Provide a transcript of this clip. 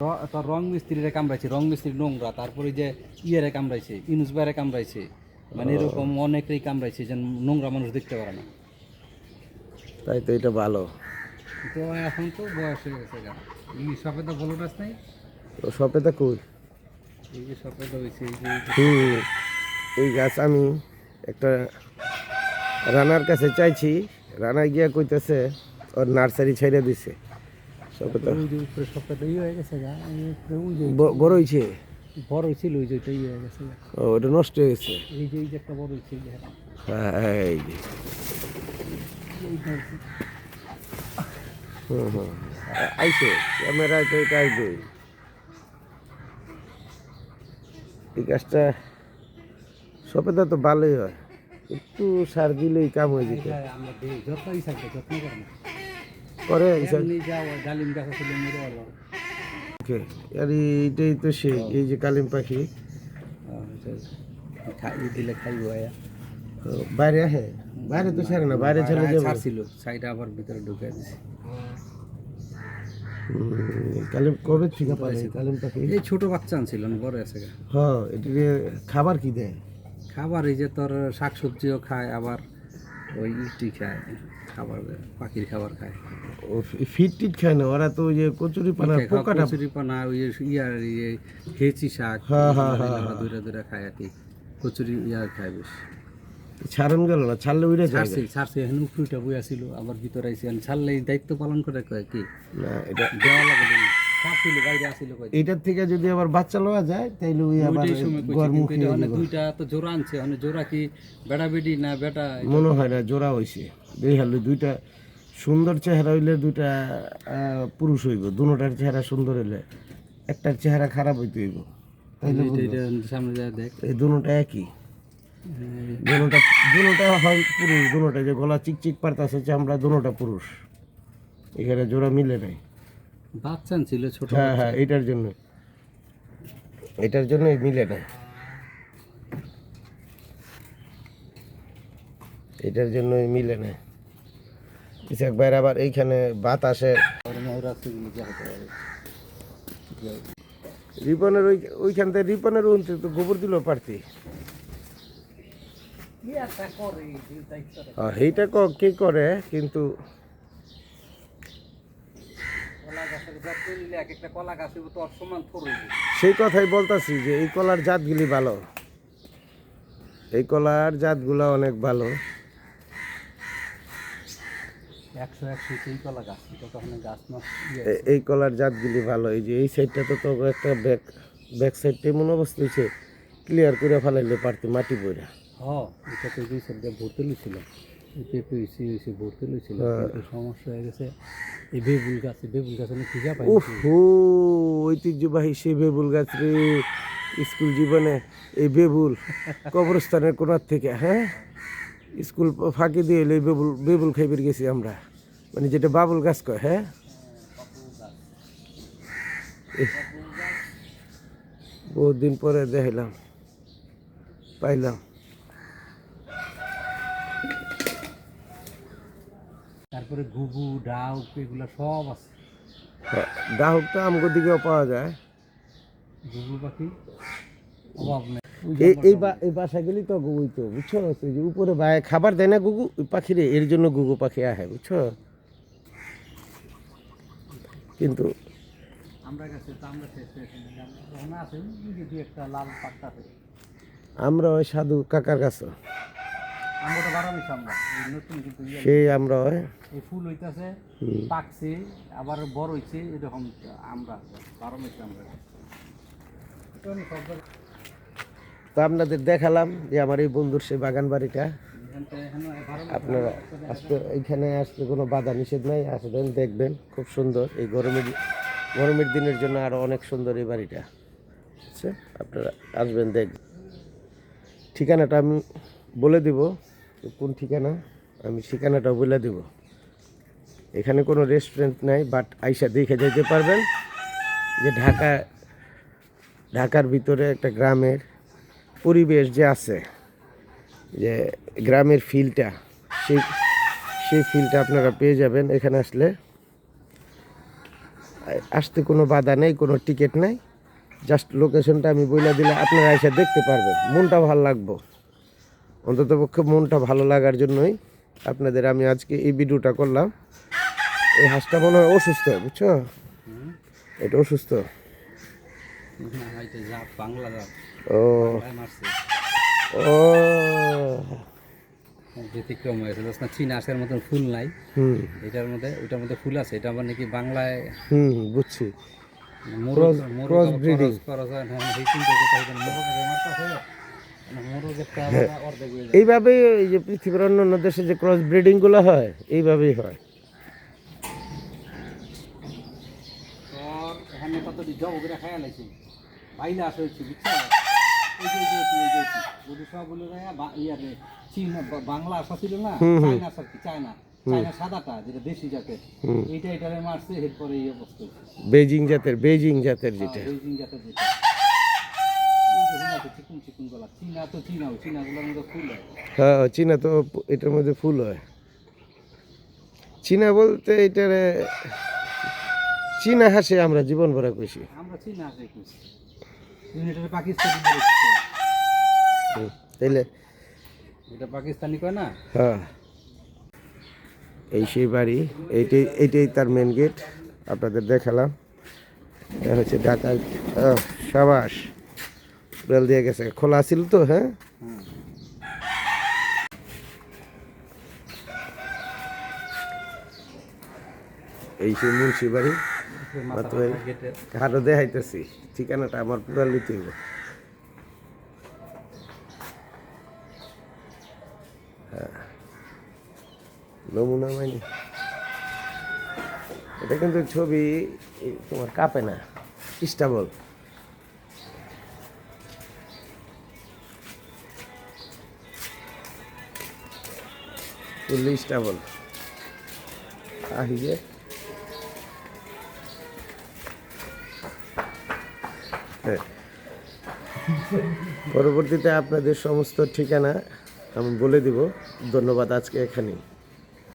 তোর রং মিস্ত্রিরে কামড়াইছে, রং মিস্ত্রি নোংরা, তারপরে যে ইয়েরে কামড়াইছে, ইনুস বাইরে কামড়াইছে, মানে এরকম অনেকেই কামড়াইছে যে নোংরা মানুষ দেখতে পারে না। তাই তো এটা ভালো। তো এখন তো বয়স হয়ে গেছে গা, এই সফেদা বলো গাছ নাই, ও সপেতা কই? এই যে সফেদা হয়েছে, এই যে এই গাছ আমি একটা রানার কাছে চাইছি, রানা গিয়া কইতেছে ওর নার্সারি ছেড়ে দিছে। সপেতা ওই যে উপরে সফেদা ইয়ে হয়ে গেছে গা, এই উপরে ওই যে বড় হইছে। বড় ছিল, ওই যে ওইটা ইয়ে হয়ে গেছে গা। ও ওটা নষ্ট হয়ে গেছে। এই যে একটা বড় হয়েছে, এই যে হ্যাঁ এই যে। এইটা হচ্ছে। হুম আইছে ক্যামেরায় তো এটা আইবে। এই গাছটা সপেতা তো ভালোই হয়, একটু সার দিলেই কাম হয়ে যেত। এটা আমরা দিই, যত্নই থাকবে, যত্ন করে না। করে এমনি যাও ডালিম গাছ ছিল মেরে ভালো। ওকে, আর এইটাই তো সে এই যে কালিম পাখি খাই দিলে খাইব আয়া। বাইরে আসে, বাইরে তো ছাড়ে না, বাইরে ছেড়ে যাবে। ছাড়ছিল, সাইডে আবার ভিতরে ঢুকে দিছে। কালিম কবে থেকে পারে কালিম পাখি? এই ছোট বাচ্চা আনছিল না, বড় আছে গা। হ্যাঁ এটা খাবার কি দেয়? খাবার এই যে তোর শাকসবজিও খায়, আবার ওই ইটি খায়, খাবার পাখির খাবার খায়। ও ফিট টিট খায় না ওরা তো? ওই যে কচুরি পানা পোকাটা, কচুরি পানা, ওই যে ইয়ার ইয়ে হেঁচি শাক, দূরে দূরে খায় আর কি। কচুরি ইয়ার খায় বেশ। ছাড়ন গেল না, ছাড়লে উড়ে যায়। ছাড়ছে এখন উপরিটা বইয়া ছিল, আবার ভিতরে আইসি ছাড়লে দায়িত্ব পালন করে কয় কি না এটা দেওয়া লাগে। ছাড়ছিল বাইরে আসিল কয়। এটার থেকে যদি আবার বাচ্চা লওয়া যায় তাইলে ওই আবার ওইটাই সময় কইছে, গরম কিন্তু এটা অনেক দুইটা তো জোড়া আনছে, অনেক জোড়া কি বেড়া বেডি না বেটা মনে হয় না জোড়া হইছে। দেখালো দুইটা সুন্দর চেহারা হইলে দুইটা পুরুষ হইব, দুটার চেহারা সুন্দর হইলে একটার চেহারা খারাপ হইতে হইব। তাইলে এটা সামনে যায় দেখ, এই দুটা একই, দুটা হয় পুরুষ, দুটা যে গলা চিকচিক পারতাছে চামড়া, দুটা পুরুষ। এখানে জোড়া মিলে নাই। বাচ্চা ছিল ছোট। হ্যাঁ হ্যাঁ এটার জন্য মিলে নাই, এটার জন্যই মিলে নাই। একবার আবার এইখানে বাতাসে রিপনের ওইখান থেকে রিপনের উনতে তো গোবর দিল পারতি। এইটা কে করে কিন্তু সেই কথাই বলতাছি যে এই কলার জাতগুলি ভালো, এই কলার জাতগুলো অনেক ভালো। এই কলার জাতগুলি ভালো। এই যে এই সাইডটা তো একটা ব্যাক সাইডটা এমন অবস্থা হয়েছে, ক্লিয়ার করে ফেলাইলে পারতি মাটি বইরা। হ্যাঁ এটা তো দুই সাইডে ভর্তি লইছিল, পেঁপে হয়েছে ভর্তি লইছিল, কিন্তু সমস্যা হয়ে গেছে এই বেবুল গাছ আমি খুঁজে পাই। ওহো ঐতিহ্যবাহী সেই বেবুল গাছ রে, স্কুল জীবনে এই বেবুল কবরস্থানের কোনার থেকে, হ্যাঁ স্কুল ফাঁকি দিয়ে এই বেবুল খাইবার গেছি আমরা, মানে যেটা বাবুল গাছ কয়। হ্যাঁ বহুত দিন পরে দেখলাম, পাইলাম। তারপরে ঘুঘু ডাউক এগুলো সব আছে। ডাহুকটা আমগো দিকেও পাওয়া যায়, ঘুঘু পাখি অভাব নেই। এই বাসা গেলি তো গুগুই তো বুঝছো, ওই যে উপরে খাবার দেয় না গুগু পাখিরে, এর জন্য গুগু পাখি আহে বুঝছো। কিন্তু আমরা ওই সাধু কাকার কাছে সেই আমরা এই ফুল হইতাছে, পাকছে, আবার বড় হইছে, এরকম আমরা 12 মাস আমরা। তো আপনাদের দেখালাম যে আমার এই বন্ধুর সেই বাগান বাড়িটা। আপনারা এইখানে আসতে কোনো বাধা নিষেধ নাই, আসবেন দেখবেন, খুব সুন্দর। এই গরমের দিনের জন্য আরো অনেক সুন্দর এই বাড়িটা। আচ্ছা আপনারা আসবেন দেখবেন। ঠিকানাটা আমি বলে দিব, কোন ঠিকানা আমি ঠিকানাটাও বলে দিব। এখানে কোনো রেস্টুরেন্ট নাই, বাট আইসা দেখে যেতে পারবেন যে ঢাকার ভিতরে একটা গ্রামের পরিবেশ যে আছে, যে গ্রামের ফিলটা, সেই ফিলটা আপনারা পেয়ে যাবেন এখানে আসলে। আসতে কোনো বাধা নেই, কোনো টিকিট নেই। জাস্ট লোকেশনটা আমি বলে দিলে আপনারা এসে দেখতে পারবেন, মনটা ভালো লাগবো। অন্ততপক্ষে মনটা ভালো লাগার জন্যই আপনাদের আমি আজকে এই ভিডিওটা করলাম। এই হাঁসটা মনে হয় অসুস্থ, বুঝছো? এটা অসুস্থ। না, এটা জাত, বাংলা জাত। ও বাংলায় মারছে। ও ব্যতিক্রম হয়েছে, না চীনা হাঁসের মতন ফুল নাই হুম ওইটার মধ্যে ফুল আছে। এটা আবার নাকি বাংলায় বুঝছি। মোরগ cross breeding। খরচ হয় না, এই চিন্তা করতে হয় না, মোরগের মারতে হয় না, মোরগেরটা আবার অর্ধেক হয়ে যায়। এইভাবেই এই যে পৃথিবীর অন্যান্য দেশে যে ক্রস ব্রিডিং গুলো হয় এইভাবেই হয়। তোর এখানে কতটি জব করে খাইয়া লাইছি, বাইলে আসা হয়েছে, বুঝছো? সব বলে ইয়ারে চীনা বাংলা আসা ছিল না, চায়না আসা কি, চায়না সাদাটা যেটা দেশি জাতের, এইটা এটারে মারছে, এরপরে এই অবস্থা হয়েছে। বেজিং জাতের যেটা। বেজিং জাতের যেটা চিকুন চিকুন গলা, চীনা তো চীনা গুলোর মধ্যে ফুল হয়। হ্যাঁ, চীনা তো এটার মধ্যে ফুল হয়। চীনা বলতে এটারে চীনা হাসে আমরা জীবন ভরা খুশি। আমরা চীনা হাসে খুশি, এটা পাকিস্তানি তাইলে এটা পাকিস্তানি কয় না। হ্যাঁ, এই সেই বাড়ি, এইটাই তার মেন গেট। আপনাদের দেখালাম। এটা হচ্ছে ঢাকার। সাবাস, বেল দিয়ে গেছে, খোলা ছিল তো। হ্যাঁ, এই সেই মুন্সি বাড়ি। কারো দেখাইতেছি ঠিকানাটা আমার পুরা লিতে হইব। নমুনা মাইনি, এটা কিন্তু ছবি তোমার কাঁপে না, স্টেবল। Fully stable. আহিয়ে পরবর্তীতে আপনাদের সমস্ত ঠিকানা আমি বলে দিব। ধন্যবাদ, আজকে এখানেই।